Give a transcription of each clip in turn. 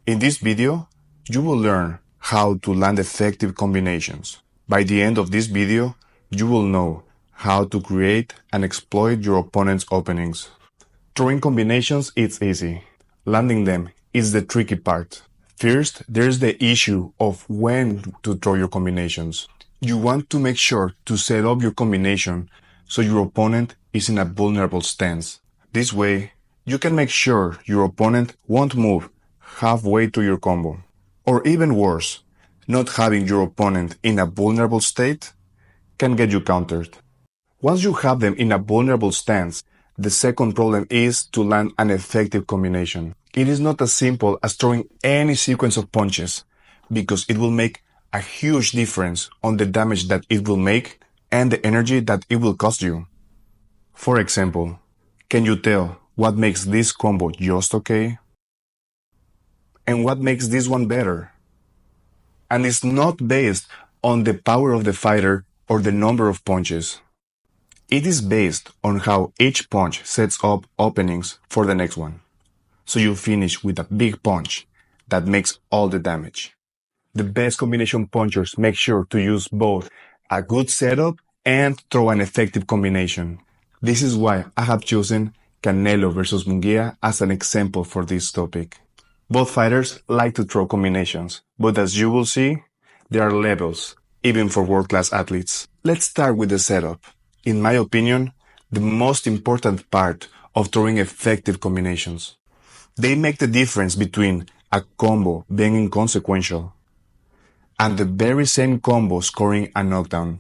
In this video, you will learn how to land effective combinations. By the end of this video, you will know how to create and exploit your opponent's openings. Throwing combinations is easy. Landing them is the tricky part. First, there's the issue of when to throw your combinations. You want to make sure to set up your combination so your opponent is in a vulnerable stance. This way, you can make sure your opponent won't move halfway to your combo. Or even worse, not having your opponent in a vulnerable state can get you countered. Once you have them in a vulnerable stance, the second problem is to land an effective combination. It is not as simple as throwing any sequence of punches, because it will make a huge difference on the damage that it will make and the energy that it will cost you. For example, can you tell what makes this combo just okay? And what makes this one better? And it's not based on the power of the fighter or the number of punches. It is based on how each punch sets up openings for the next one. So you finish with a big punch that makes all the damage. The best combination punchers make sure to use both a good setup and throw an effective combination. This is why I have chosen Canelo versus Munguia as an example for this topic. Both fighters like to throw combinations, but as you will see, there are levels, even for world-class athletes. Let's start with the setup. In my opinion, the most important part of throwing effective combinations. They make the difference between a combo being inconsequential and the very same combo scoring a knockdown.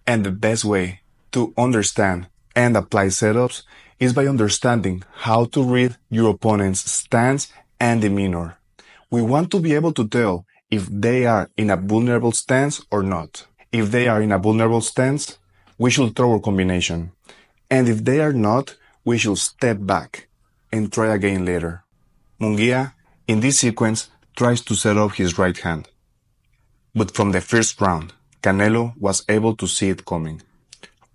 And the best way to understand and apply setups is by understanding how to read your opponent's stance and demeanor. We want to be able to tell if they are in a vulnerable stance or not. If they are in a vulnerable stance, we should throw a combination. And if they are not, we should step back and try again later. Munguia, in this sequence, tries to set up his right hand. But from the first round, Canelo was able to see it coming.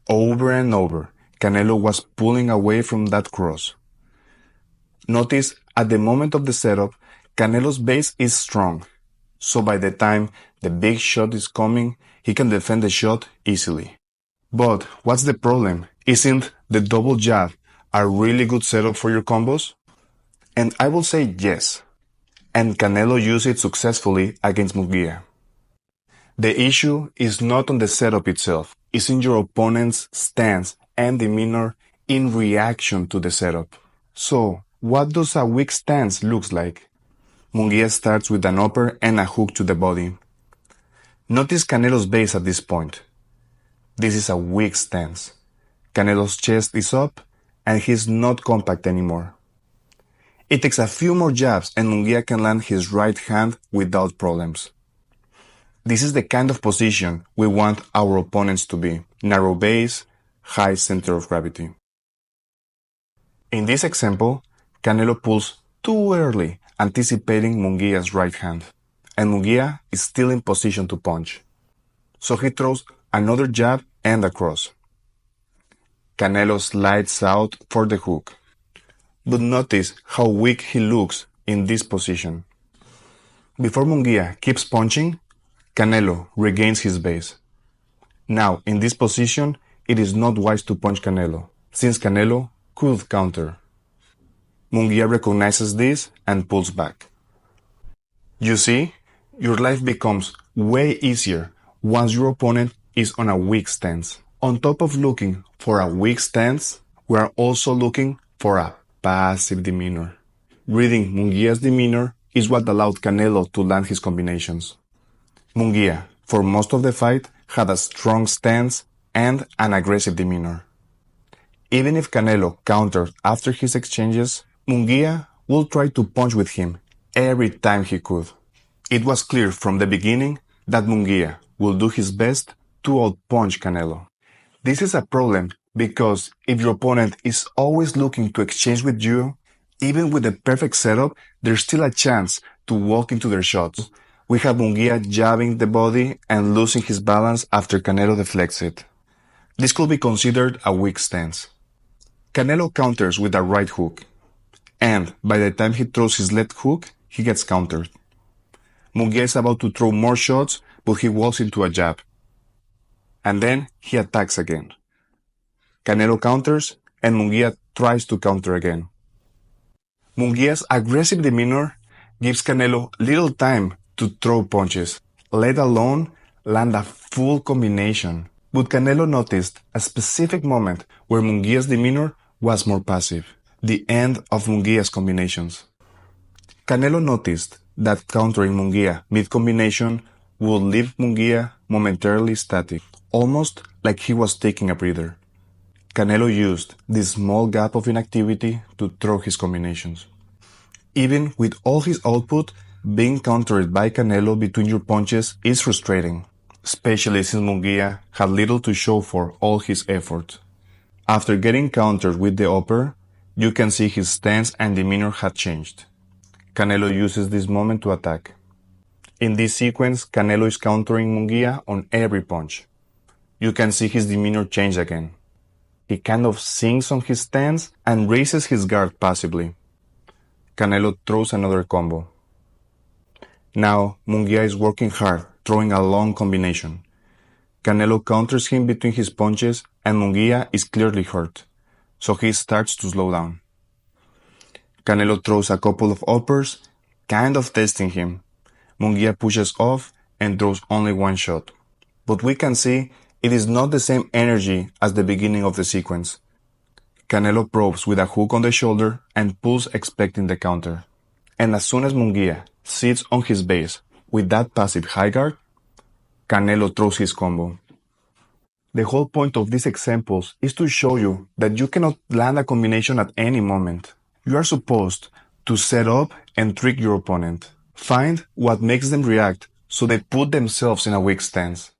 Over and over, Canelo was pulling away from that cross. Notice, at the moment of the setup, Canelo's base is strong. So by the time the big shot is coming, he can defend the shot easily. But what's the problem? Isn't the double jab a really good setup for your combos? And I will say yes. And Canelo used it successfully against Munguia. The issue is not on the setup itself. It's in your opponent's stance and demeanor in reaction to the setup. So, what does a weak stance look like? Munguia starts with an upper and a hook to the body. Notice Canelo's base at this point. This is a weak stance. Canelo's chest is up and he's not compact anymore. It takes a few more jabs and Munguia can land his right hand without problems. This is the kind of position we want our opponents to be. Narrow base, high center of gravity. In this example, Canelo pulls too early, anticipating Munguia's right hand. And Munguia is still in position to punch. So he throws another jab and a cross. Canelo slides out for the hook. But notice how weak he looks in this position. Before Munguia keeps punching, Canelo regains his base. Now, in this position, it is not wise to punch Canelo, since Canelo could counter. Munguia recognizes this and pulls back. You see, your life becomes way easier once your opponent is on a weak stance. On top of looking for a weak stance, we are also looking for a passive demeanor. Reading Munguia's demeanor is what allowed Canelo to land his combinations. Munguia, for most of the fight, had a strong stance and an aggressive demeanor. Even if Canelo countered after his exchanges, Munguia would try to punch with him every time he could. It was clear from the beginning that Munguia will do his best to outpunch Canelo. This is a problem because if your opponent is always looking to exchange with you, even with the perfect setup, there's still a chance to walk into their shots. We have Munguia jabbing the body and losing his balance after Canelo deflects it. This could be considered a weak stance. Canelo counters with a right hook, and by the time he throws his left hook, he gets countered. Munguia is about to throw more shots, but he walks into a jab. And then he attacks again. Canelo counters, and Munguia tries to counter again. Munguia's aggressive demeanor gives Canelo little time to throw punches, let alone land a full combination. But Canelo noticed a specific moment where Munguia's demeanor was more passive, the end of Munguia's combinations. Canelo noticed that countering Munguia mid-combination would leave Munguia momentarily static, almost like he was taking a breather. Canelo used this small gap of inactivity to throw his combinations. Even with all his output, being countered by Canelo between your punches is frustrating, especially since Munguia had little to show for all his effort. After getting countered with the upper, you can see his stance and demeanor had changed. Canelo uses this moment to attack. In this sequence, Canelo is countering Munguia on every punch. You can see his demeanor change again. He kind of sinks on his stance and raises his guard passively. Canelo throws another combo. Now, Munguia is working hard, throwing a long combination. Canelo counters him between his punches, and Munguia is clearly hurt, so he starts to slow down. Canelo throws a couple of uppers, kind of testing him. Munguia pushes off and throws only one shot. But we can see it is not the same energy as the beginning of the sequence. Canelo probes with a hook on the shoulder and pulls expecting the counter. And as soon as Munguia sits on his base with that passive high guard, Canelo throws his combo. The whole point of these examples is to show you that you cannot land a combination at any moment. You are supposed to set up and trick your opponent. Find what makes them react so they put themselves in a weak stance.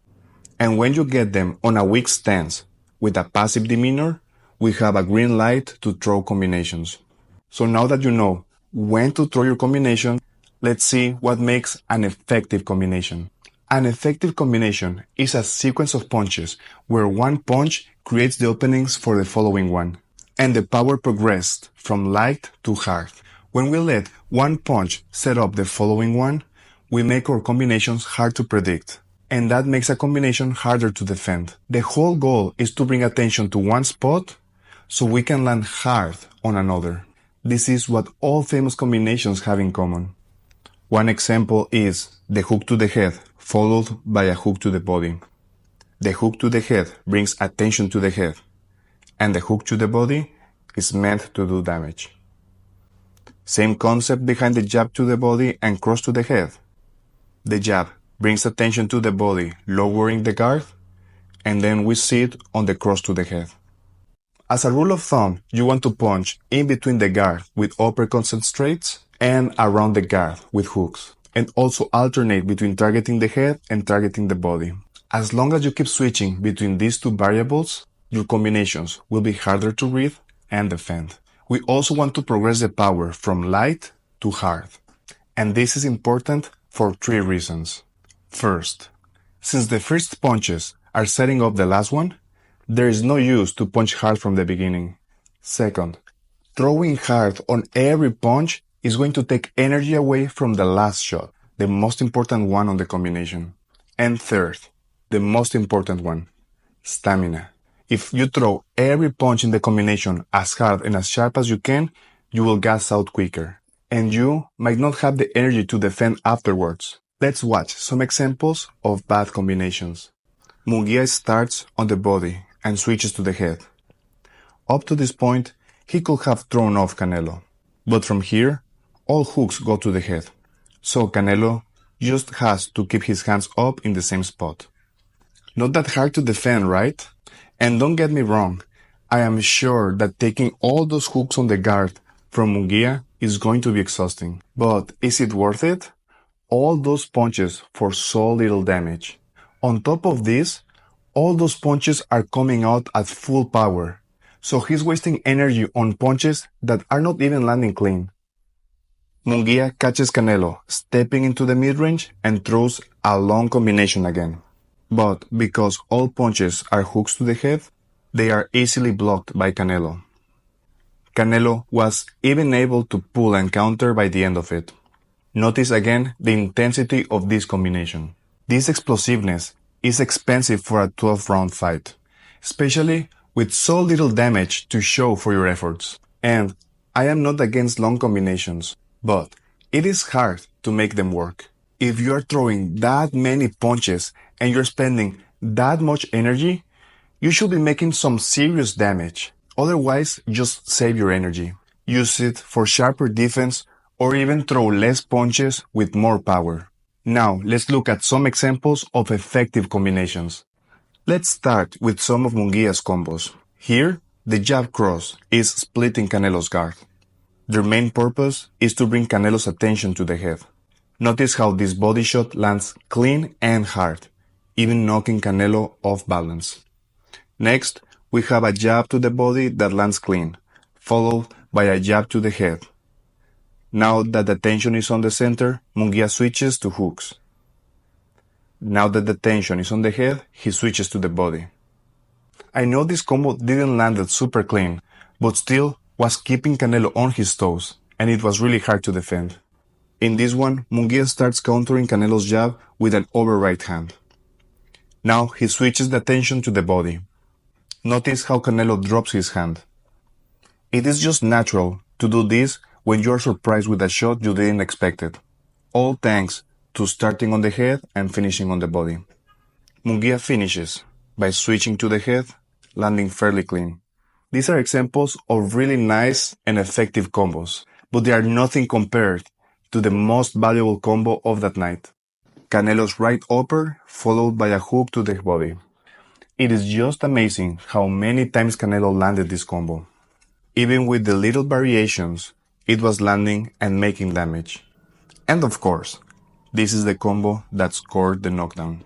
And when you get them on a weak stance with a passive demeanor, we have a green light to throw combinations. So now that you know when to throw your combination, let's see what makes an effective combination. An effective combination is a sequence of punches where one punch creates the openings for the following one, and the power progressed from light to hard. When we let one punch set up the following one, we make our combinations hard to predict, and that makes a combination harder to defend. The whole goal is to bring attention to one spot so we can land hard on another. This is what all famous combinations have in common. One example is the hook to the head followed by a hook to the body. The hook to the head brings attention to the head, and the hook to the body is meant to do damage. Same concept behind the jab to the body and cross to the head. The jab brings attention to the body, lowering the guard, and then we sit on the cross to the head. As a rule of thumb, you want to punch in between the guard with uppercuts and straights, and around the guard with hooks, and also alternate between targeting the head and targeting the body. As long as you keep switching between these two variables, your combinations will be harder to read and defend. We also want to progress the power from light to hard. And this is important for 3 reasons. First, since the first punches are setting up the last one, there is no use to punch hard from the beginning. Second, throwing hard on every punch is going to take energy away from the last shot, the most important one on the combination. And third, the most important one, stamina. If you throw every punch in the combination as hard and as sharp as you can, you will gas out quicker, and you might not have the energy to defend afterwards. Let's watch some examples of bad combinations. Munguia starts on the body and switches to the head. Up to this point, he could have thrown off Canelo, but from here, all hooks go to the head, so Canelo just has to keep his hands up in the same spot. Not that hard to defend, right? And don't get me wrong, I am sure that taking all those hooks on the guard from Munguia is going to be exhausting. But is it worth it? All those punches for so little damage. On top of this, all those punches are coming out at full power, so he's wasting energy on punches that are not even landing clean. Munguia catches Canelo stepping into the mid-range and throws a long combination again. But because all punches are hooks to the head, they are easily blocked by Canelo. Canelo was even able to pull and counter by the end of it. Notice again the intensity of this combination. This explosiveness is expensive for a 12-round fight, especially with so little damage to show for your efforts. And I am not against long combinations, but it is hard to make them work. If you are throwing that many punches and you're spending that much energy, you should be making some serious damage. Otherwise, just save your energy. Use it for sharper defense or even throw less punches with more power. Now, let's look at some examples of effective combinations. Let's start with some of Munguia's combos. Here, the jab cross is splitting Canelo's guard. Their main purpose is to bring Canelo's attention to the head. Notice how this body shot lands clean and hard, even knocking Canelo off balance. Next, we have a jab to the body that lands clean, followed by a jab to the head. Now that the tension is on the center, Munguia switches to hooks. Now that the tension is on the head, he switches to the body. I know this combo didn't land it super clean, but still was keeping Canelo on his toes, and it was really hard to defend. In this one, Munguia starts countering Canelo's jab with an over right hand. Now he switches the attention to the body. Notice how Canelo drops his hand. It is just natural to do this when you are surprised with a shot you didn't expect it. All thanks to starting on the head and finishing on the body. Munguia finishes by switching to the head, landing fairly clean. These are examples of really nice and effective combos, but they are nothing compared to the most valuable combo of that night. Canelo's right upper followed by a hook to the body. It is just amazing how many times Canelo landed this combo. Even with the little variations, it was landing and making damage. And of course, this is the combo that scored the knockdown.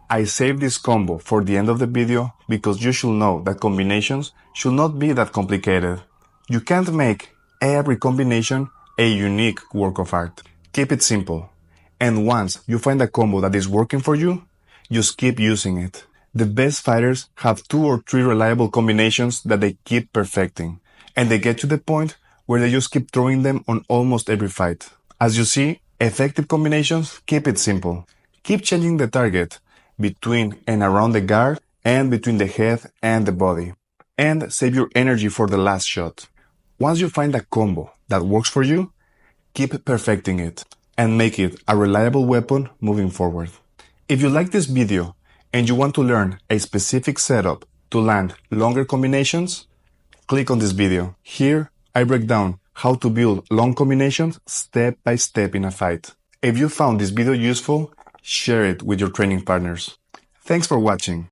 I saved this combo for the end of the video because you should know that combinations should not be that complicated. You can't make every combination a unique work of art. Keep it simple. And once you find a combo that is working for you, just keep using it. The best fighters have 2 or 3 reliable combinations that they keep perfecting, and they get to the point where they just keep throwing them on almost every fight. As you see, effective combinations keep it simple. Keep changing the target between and around the guard and between the head and the body, and save your energy for the last shot. Once you find a combo that works for you, keep perfecting it and make it a reliable weapon moving forward. If you like this video and you want to learn a specific setup to land longer combinations, click on this video. Here, I break down how to build long combinations step by step in a fight. If you found this video useful, share it with your training partners. Thanks for watching.